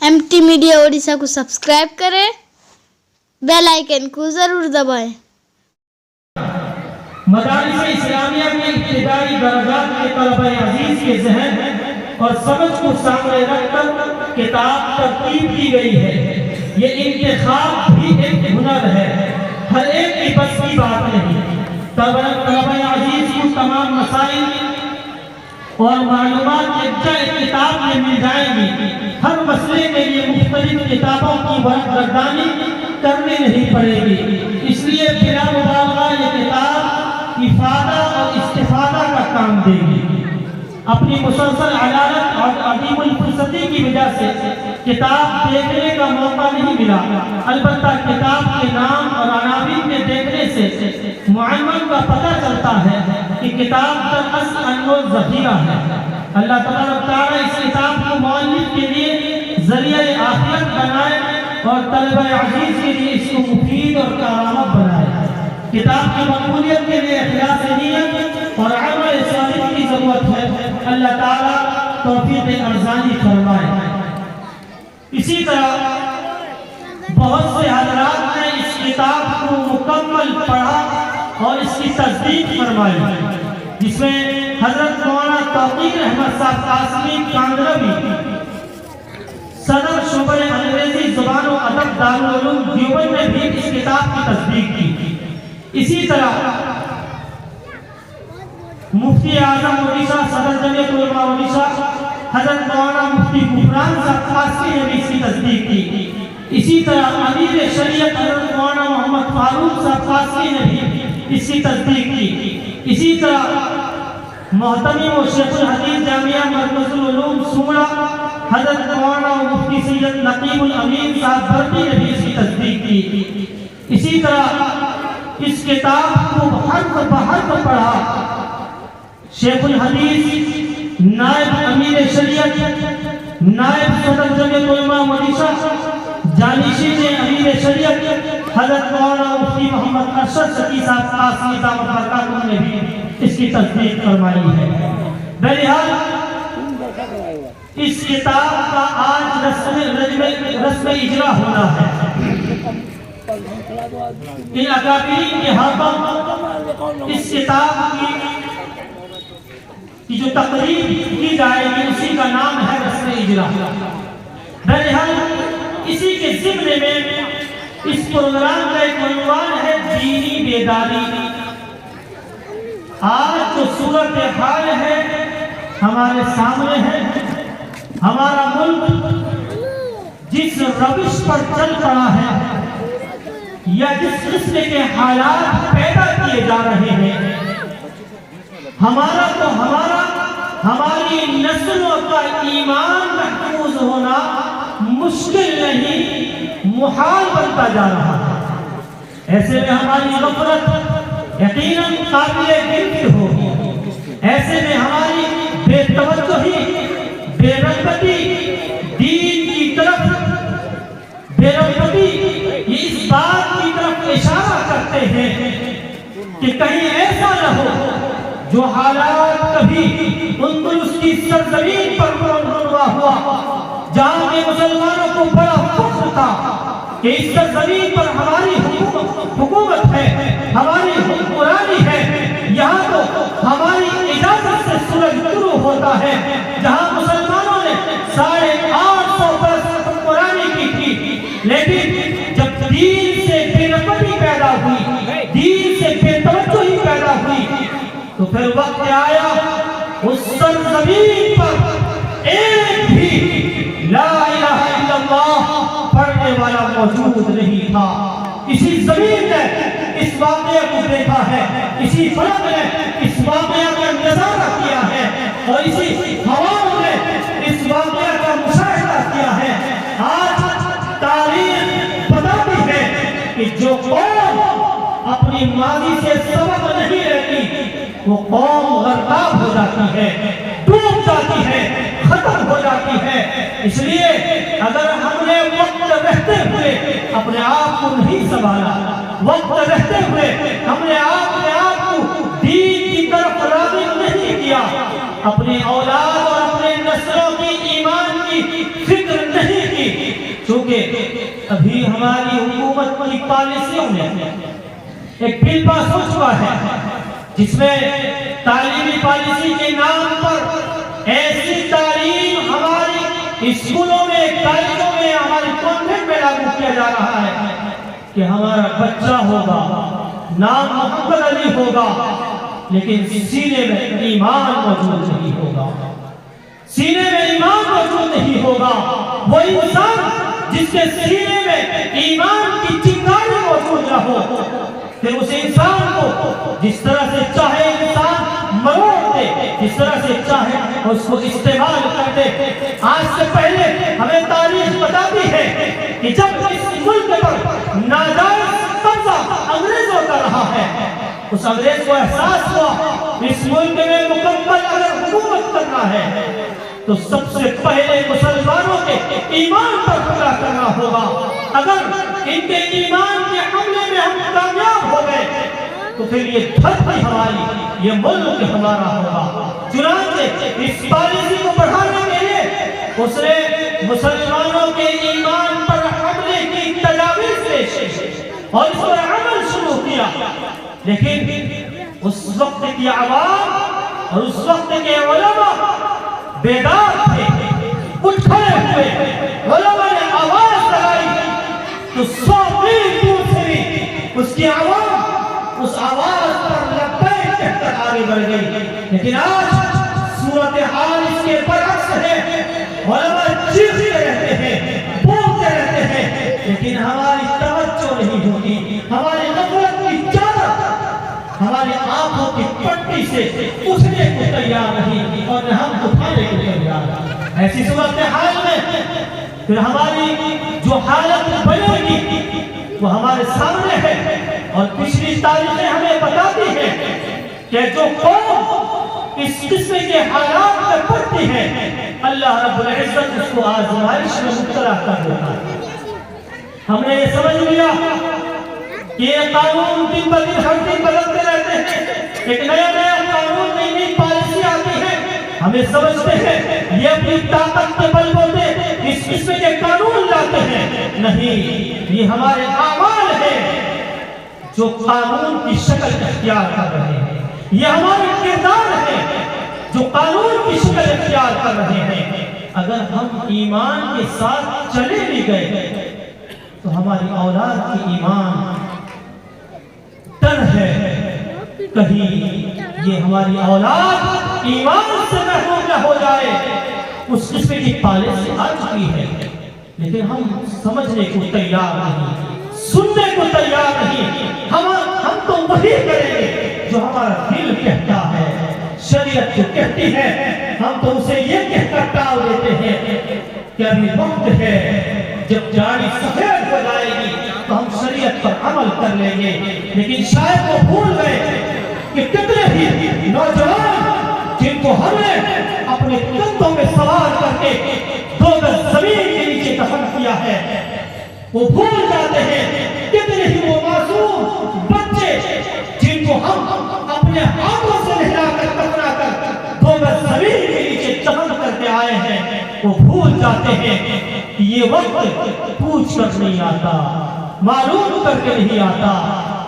MT media Odisha को subscribe करें, bell icon को जरूर दबाएं। मदारिस इस्लामिया में इब्तिदाई दर्जात के तलबा अजीज के जहन और समझ को सामने रखकर किताब तरतीब की गई है। ये इंतखाब भी एक हुनर है, हर एक की बस की बात नहीं। तलबा अजीज को तमाम मसाइल और मालूमात एक किताब में मिल जाएंगी। हर मसले के लिए मुख्तलिफ किताबों की गर्दानी करनी नहीं पड़ेगी। इसलिए बिला मुबालगा ये किताब इफादा और इस्तिफादा का काम देगी। अपनी मुसलसल अदालत और अदीमुल फुर्सती की वजह से किताब देखने का मौका नहीं मिला। अलबत्ता किताब के नाम और अनावीन में देखने से मुअम्मन का पता चलता है कि किताब दरअसल अनमोल ज़ख़ीरा है। अल्लाह तबारक तआला इस किताब को मुअल्लिफ के लिए ज़रिए आखिरत बनाए और तलबा अजीज के लिए इसको मुफीद और करामत बनाए। किताब की मक़बूलियत के लिए इख़लास नियत और अमल सालिह की ज़रूरत है। अल्लाह ताला तौफीक़ अर्ज़ानी फरमाए। इसी तरह बहुत से हज़रात ने इस किताब को मुकम्मल पढ़ा और इसकी तस्दीक फरमाई, जिसमें हज़रत मौलाना तौक़ीर अहमद साहब कासमी कांदरवी सदर शोबे अंग्रेजी ज़ुबान और अदब दारुल उलूम देवबंद ने भी इस किताब की तस्दीक की। इसी तरह मुफ्ती आज़म ओडिशा सदर जमीयत उलमा ओडिशा हज़रत मौलाना मुफ्ती गुफरान साहब कासमी ने भी इसकी तस्दीक की। इसी तरह अमीर शरीयत हज़रत मौलाना मोहम्मद फारूक साहब कासमी ने भी इसकी तस्दीक की। इसी तरह मोहतमी व शेखुल हदीस जामिया मरकज़ुल उलूम सुमरा हज़रत मौलाना मुफ्ती सैयद नकीमुल अमीन साहब भर्ती ने भी इसकी तस्दीक की। इसी तरह इस किताब को हर्फ बहर्फ पढ़ा शेखुल हदीस नायब अमीर शरीयत नायब सदर जमीयत उलमा ओडिशा जानिशीन अमीर शरीयत हज़रत मौलाना मुफ्ती मोहम्मद अरशद शकी साहब कासमी दामत बरकातुहू ने भी इसकी तस्दीक फरमाई है। बहरहाल इस किताब का आज रस्म इजरा होना है। इन अकाबरीन के हाथों इस किताब की जो तकरीर की जाएगी उसी का नाम है रस्म इजरा। बहरहाल इसी के ज़िम्ने में इस प्रोग्राम का एक उन्वान है दीनी बेदारी। आज जो सूरत हाल है हमारे सामने है, हमारा मुल्क जिस रविश पर चल पड़ा है या जिस किस्म के हालात पैदा किए जा रहे हैं, हमारी नस्लों का ईमान महफूज होना मुश्किल नहीं मुहाल बनता जा रहा है। ऐसे में हमारी गफलत यकीनन काबिल गिनती होगी। ऐसे में हमारी बेतवज्जुही बेरग़बती दीन की तरफ बेरग़बती ये इस बात की तरफ इशारा करते हैं कि कहीं ऐसा न हो जो हालात कभी अंदलुस की सरजमीन पर रुनवा हुआ, जहाँ के मुसलमानों को बड़ा फख्र था कि इस सरजमीन पर हमारी हुकूमत है, हमारी हुक्मरानी है। यहाँ तो हमारी इजाजत से सूरज शुरू होता है, जहाँ मुसलमानों ने 850 बरस हुक्मरानी की थी। लेकिन जब दीन से बेरग़बती पैदा हुई, दीन से बेतवज्जुही पैदा हुई, तो फिर वक्त आया उस सरज़मीन पर एक भी ला इलाहा इल्लल्लाह पढ़ने वाला मौजूद नहीं था। इसी ज़मीन ने इस वाक़या को देखा है, इसी फलक ने इस वाक़या का नज़ारा किया है और इसी हवाओं ने इस वाक़या का मुशाहिदा किया है। आज तारीख़ बताती है कि जो कौम अपनी माज़ी से सबक नहीं लेती वो कौम गर्दाब हो जाती है, डूब जाती है, खत्म हो जाती है। इसलिए अगर हमने वक्त रहते हुए अपने आप को नहीं संभाला, वक्त रहते हुए हमने अपने आप को दीन की तरफ राग़िब नहीं किया, अपनी औलाद और अपने नस्लों की ईमान की फिक्र नहीं की, حکومت کی پالیسیوں میں ایک بل پاس ہو چکا ہے جس میں تعلیمی پالیسی کے نام پر ایسی تعلیم ہماری اسکولوں میں، کالجوں میں، ہمارے کانوینٹ میں لاگو کیا جا رہا ہے کہ ہمارا بچہ ہوگا، نام محمد علی ہوگا، لیکن سینے میں ایمان موجود نہیں ہوگا، سینے میں ایمان موجود نہیں ہوگا۔ وہ انسان جس کے سینے میں ایمان کی چنگاری موجود نہ ہو، پھر اس انسان کو جس طرح سے چاہے انسان مروڑ دے، جس طرح سے چاہے اس کو استعمال کر دے۔ آج سے پہلے ہمیں تاریخ بتاتی ہے کہ جب اس ملک پر ناجائز قبضہ انگریزوں کا رہا ہے، اس انگریز کو احساس ہوا اس ملک میں مکمل اگر حکومت کرنا ہے تو سب سے پہلے مسلمانوں کے ایمان پر حملہ کرنا ہوگا۔ اگر ان کے ایمان کے حملے میں ہم کامیاب ہو گئے تو پھر یہ دھرتی ہماری، یہ ملک ہمارا ہوگا۔ چنانچہ اس پالیسی کو بڑھانے کے لیے اس نے مسلمانوں کے ایمان پر حملے کی تجاویز پیش کی اور اس پر عمل شروع کیا، لیکن اس وقت کی عوام اور اس وقت کے علماء بیدار تھے، اٹھ کھڑے ہوئے، علماء نے آواز لگائی تو 100 میل دور سے بھی اس کی عوام اس آواز پر لبیک کہہ کر آگے بڑھ گئی۔ لیکن آج صورتحال اس کے برعکس ہے، علماء چیختے رہتے ہیں، بولتے رہتے ہیں، لیکن ہماری توجہ نہیں ہوتی، ہماری غفلت کی چادر ہماری آنکھوں کی پٹی سے اٹھنے کو تیار نہیں اور نہ ہم اٹھانے کو تیار۔ ایسی صورتحال میں پھر ہماری جو حالت بنے گی وہ ہمارے سامنے ہے، اور پچھلی تاریخیں ہمیں بتاتی ہیں کہ جو قوم اس قسم کے حالات میں پڑتی ہے اللہ رب العزت اس کو آزمائش میں مبتلا کر دیتا ہے۔ ہم نے یہ سمجھ لیا کہ یہ قانون دن بدن ہر دن بدلتے رہتے ہیں، ایک نیا نیا قانون، نئی نئی پالیسی آتی ہے، ہمیں سمجھتے ہیں یہ اپنی طاقت کے بل بوتے اس قسم کے قانون لاتے ہیں، نہیں، یہ ہمارے اعمال ہیں جو قانون کی شکل اختیار کر رہے ہیں، یہ ہمارے کردار ہیں جو قانون کی شکل اختیار کر رہے ہیں۔ اگر ہم ایمان کے ساتھ چلے بھی گئے تو ہماری اولاد کی ایمان ڈر ہے کہیں یہ ہماری اولاد ایمان سے محروم نہ ہو جائے۔ اس قسم کی پالیسی آ چکی ہے، لیکن ہم سمجھنے کو تیار نہیں، سننے کو تیار نہیں۔ ہم تو وہی کریں گے جو ہمارا دل کہتا ہے، شریعت جو کہتی ہے ہم تو اسے یہ کہہ کر ٹال دیتے ہیں کہ ابھی وقت ہے، جب جاڑی سفید ہو جائے گی تو ہم شریعت پر عمل کر لیں گے۔ لیکن شاید وہ بھول گئے کہ کتنے ہی نوجوان جن کو ہم نے اپنے کندھوں میں سوار کر کے 2 گز زمین کے نیچے دفن کیا ہے، وہ بھول جاتے ہیں کتنے ہی وہ معصوم بچے جن کو ہم اپنے ہاتھوں سے نہلا کر کترا کر 2 گز زمین کے نیچے دفن کر کے آئے ہیں، وہ بھول جاتے ہیں کہ یہ وقت پوچھ کر نہیں آتا، معلوم کر کے نہیں آتا،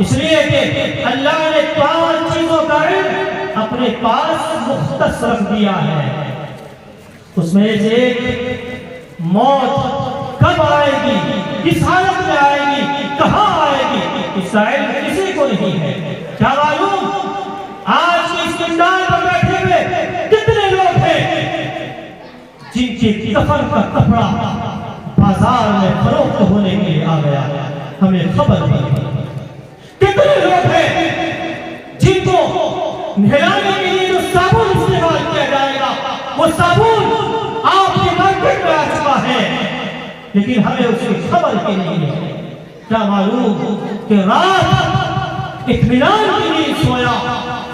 اس لیے کہ اللہ نے 5 چیزوں کا علم اپنے پاس مختص رکھ دیا ہے۔ اس میں سے ایک موت کب آئے گی، کس حالت میں آئے گی، کہاں آئے گی، اس کا علم کسی کو نہیں ہے۔ کیا معلوم آج کی اس مندان پر بیٹھے ہوئے کتنے لوگ ہیں جن کے کفن کا کپڑا بازار میں فروخت ہونے کے لیے آ گیا، ہمیں خبر نہیں۔ کتنے لوگ ہیں جن کو نہلانے کے لیے جو صابن استعمال کیا جائے گا وہ صابن آپ کی مارکیٹ میں آ چکا ہے، لیکن ہمیں اس کی خبر ہی نہیں ہے۔ کیا معلوم کہ رات اطمینان کے لیے سویا،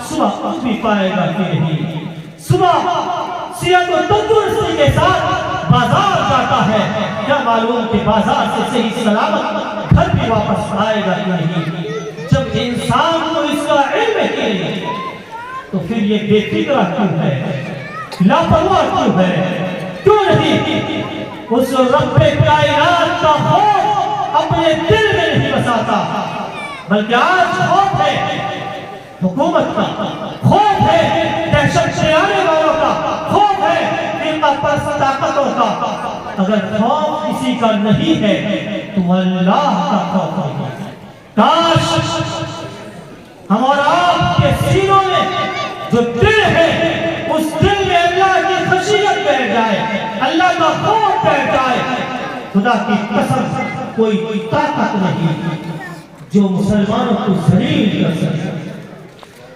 صبح اٹھ بھی پائے گا کہ نہیں، صبح صحت و تندرستی کے ساتھ بازار جاتا ہے، کیا معلوم کہ بازار سے صحیح سلامت گھر بھی واپس آئے گا کہ نہیں۔ جب انسان کو اس کا علم ہی نہیں تو پھر یہ بے فکر کیوں ہے، لاپرواہ کیوں ہے، کیوں نہیں اس رب کائنات کا خوف اپنے دل میں نہیں बसाता, बल्कि आज खौफ है हुकूमत का, खौफ है दहशत से आने वालों का, खौफ है फिरका परस्त ताकतों का। अगर खौफ किसी का नहीं है तो अल्लाह का खौफ है। काश हम और आपके सीनों में जो दिल है उस दिल में अल्लाह की खशियत बैठ जाए, अल्लाह का खौफ बैठ जाए। खुदा की कसम कोई ताकत नहीं जो मुसलमानों को जलील कर सके,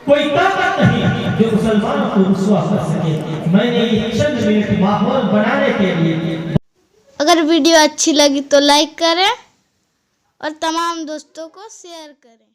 कोई ताकत नहीं जो मुसलमानों को रुसवा कर सके। मैंने ये चंद मिनट माहौल बनाने के लिए। अगर वीडियो अच्छी लगी तो लाइक करें और तमाम दोस्तों को शेयर करें।